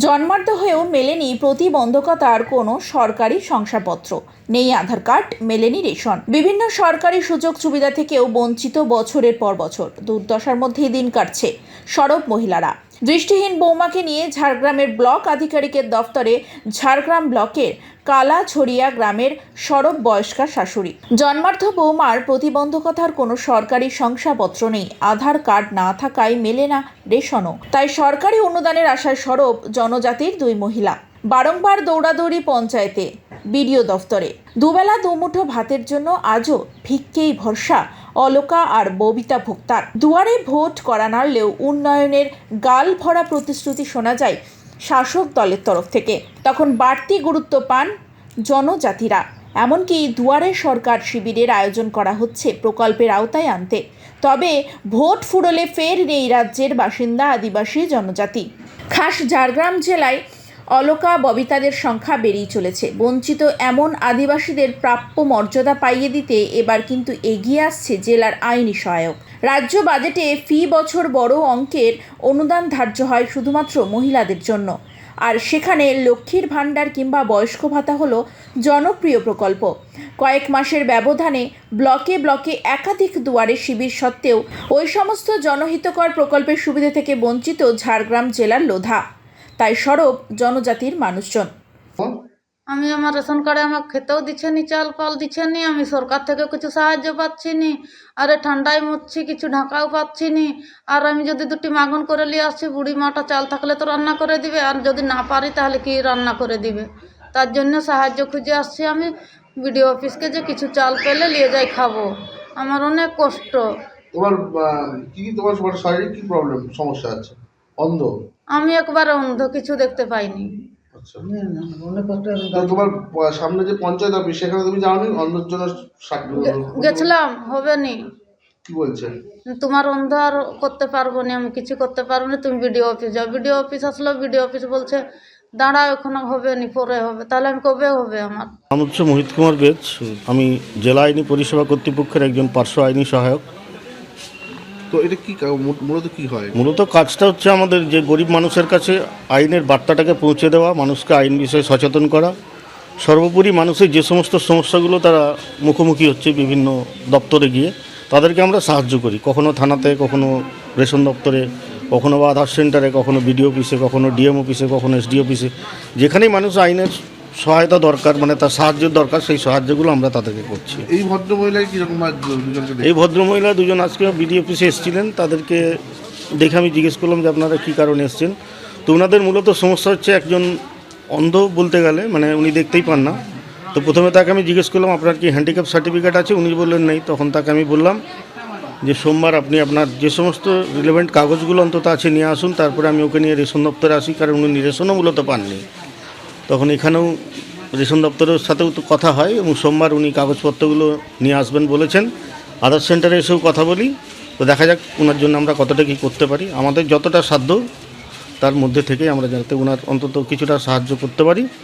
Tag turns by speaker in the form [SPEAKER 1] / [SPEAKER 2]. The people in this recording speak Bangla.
[SPEAKER 1] জন্মার্ধ হয়েও মেলেনি প্রতিবন্ধকতার কোনো সরকারি শংসাপত্র, নেই আধার কার্ড, মেলেনি রেশন। বিভিন্ন সরকারি সুযোগ সুবিধা থেকেও বঞ্চিত বছরের পর বছর। দুর্দশার মধ্যেই দিন কাটছে সরব মহিলারা। দৃষ্টিহীন বৌমাকে নিয়ে ঝাড়গ্রামের ব্লক আধিকারিকের দফতরে ঝাড়গ্রাম ব্লকের কালাছড়িয়া গ্রামের সরব বয়স্কা শাশুড়ি। জন্মার্ধ বৌমার প্রতিবন্ধকতার কোনো সরকারি শংসাপত্র নেই, আধার কার্ড না থাকায় মেলে না রেশনও। তাই সরকারি অনুদানের আশায় সরব জনজাতির দুই মহিলা। বারংবার দৌড়াদৌড়ি পঞ্চায়েতে, বিডিও দফতরে। দুবেলা দুমুঠো ভাতের জন্য আজও ভিক্ষেই ভরসা অলকা আর ববিতা ভোক্তার। দুয়ারে ভোট করা নাড়লেও উন্নয়নের গাল ভরা প্রতিশ্রুতি শোনা যায় শাসক দলের তরফ থেকে। তখন বাড়তি গুরুত্ব পান জনজাতিরা। এমনকি দুয়ারে সরকার শিবিরের আয়োজন করা হচ্ছে প্রকল্পের আওতায় আনতে। তবে ভোট ফুরলে ফের নেই রাজ্যের বাসিন্দা আদিবাসী জনজাতি। খাস ঝাড়গ্রাম জেলায় অলকা ববিতাদের সংখ্যা বেড়েই চলেছে। বঞ্চিত এমন আদিবাসীদের প্রাপ্য মর্যাদা পাইয়ে দিতে এবার কিন্তু এগিয়ে আসছে জেলার আইনি সহায়ক। রাজ্য বাজেটে ফি বছর বড় অঙ্কের অনুদান ধার্য হয় শুধুমাত্র মহিলাদের জন্য। আর সেখানে লক্ষ্মীর ভাণ্ডার কিংবা বয়স্ক ভাতা হলো জনপ্রিয় প্রকল্প। কয়েক মাসের ব্যবধানে ব্লকে ব্লকে একাধিক দুয়ারে শিবির সত্ত্বেও ওই সমস্ত জনহিতকর প্রকল্পের সুবিধা থেকে বঞ্চিত ঝাড়গ্রাম জেলার লোধা। তাই সরব জনজাতির মানুষজন।
[SPEAKER 2] আমি আমার রেশন কার্ডে আমাকে খেতেও দিচ্ছে নি, চাল পাল দিচ্ছে নি, আমি সরকার থেকে কিছু সাহায্য পাচ্ছি নি, আরে ঠান্ডায় মরছি, কিছু ঢাকাও পাচ্ছি নি। আর আমি যদি দুটি মাগুন করে নিয়ে আসছি, বুড়ি মাটা চাল থাকলে তো রান্না করে দিবে, আর যদি না পারি তাহলে কি রান্না করে দিবে। তার জন্য সাহায্য খুঁজে আসছি আমি বিডিও অফিসকে, যে কিছু চাল পেলে নিয়ে যাই খাবো। আমার অনেক কষ্ট।
[SPEAKER 3] তোমার তোমার শারীরিক কি প্রবলেম সমস্যা আছে? অন্ধ?
[SPEAKER 2] আমি একবারে অন্ধ, কিছু দেখতে পাইনি।
[SPEAKER 3] আচ্ছা, তো তোমার সামনে যে পঞ্চায়েত অফিস, সেখানে তুমি যাওনি অন্ধের জন্য?
[SPEAKER 2] গেছিলাম, হবে নি।
[SPEAKER 3] কি বলছে?
[SPEAKER 2] তোমার অন্ধ আর করতে পারবো না, আমি কিছু করতে পারবো না, তুমি বিডিও অফিস যাও। বিডিও অফিস আসলো, বিডিও অফিস বলছে দাঁড়াও, ওখানে হবে নি, পরে হবে। তাহলে আমি কবে হবে? আমার
[SPEAKER 4] নাম হচ্ছে মোহিত কুমার বেজ। আমি জেলা আইনি পরিষেবা কর্তৃপক্ষের একজন পার্শ্ব আইনি সহায়ক।
[SPEAKER 3] তো এটা কি মূলত কি হয়?
[SPEAKER 4] মূলত কাজটা হচ্ছে আমাদের যে গরিব মানুষের কাছে আইনের বার্তাটাকে পৌঁছে দেওয়া, মানুষকে আইন বিষয়ে সচেতন করা। সর্বোপরি মানুষের যে সমস্ত সমস্যাগুলো তারা মুখোমুখি হচ্ছে বিভিন্ন দপ্তরে গিয়ে, তাদেরকে আমরা সাহায্য করি। কখনো থানাতে, কখনো রেশন দপ্তরে, কখনো বা আধার সেন্টারে, কখনো বিডিও অফিসে, কখনো ডিএম অফিসে, কখনো এসডি অফিসে। যেখানেই মানুষ আইনের সহায়তা দরকার, মানে তার সাহায্যের দরকার, সেই সাহায্যগুলো আমরা তাদেরকে করছি।
[SPEAKER 3] এই ভদ্রমহিলায় কীরকম?
[SPEAKER 4] এই ভদ্রমহিলা দুজন আজকে বিডিও অফিসে এসেছিলেন। তাদেরকে দেখে আমি জিজ্ঞেস করলাম যে আপনারা কী কারণে এসেছেন। তো ওনাদের মূলত সমস্যা হচ্ছে, একজন অন্ধ বলতে গেলে, মানে উনি দেখতেই পান না। তো প্রথমে তাকে আমি জিজ্ঞেস করলাম আপনার কি হ্যান্ডিক্যাপ সার্টিফিকেট আছে? উনি বললেন নেই। তখন তাকে আমি বললাম যে সোমবার আপনি আপনার যে সমস্ত রিলেভেন্ট কাগজগুলো অন্তত আছে নিয়ে আসুন, তারপরে আমি ওকে নিয়ে রেশন দপ্তরে আসি, কারণ উনি রেশনও মূলত পাননি। তখন এখানেও রেশন দপ্তরের সাথেও তো কথা হয়, এবং সোমবার উনি কাগজপত্রগুলো নিয়ে আসবেন বলেছেন। আধার সেন্টারে এসেও কথা বলি। তো দেখা যাক ওনার জন্য আমরা কতটা কী করতে পারি। আমাদের যতটা সাধ্য তার মধ্যে থেকেই আমরা যাতে ওনার অন্তত কিছুটা সাহায্য করতে পারি।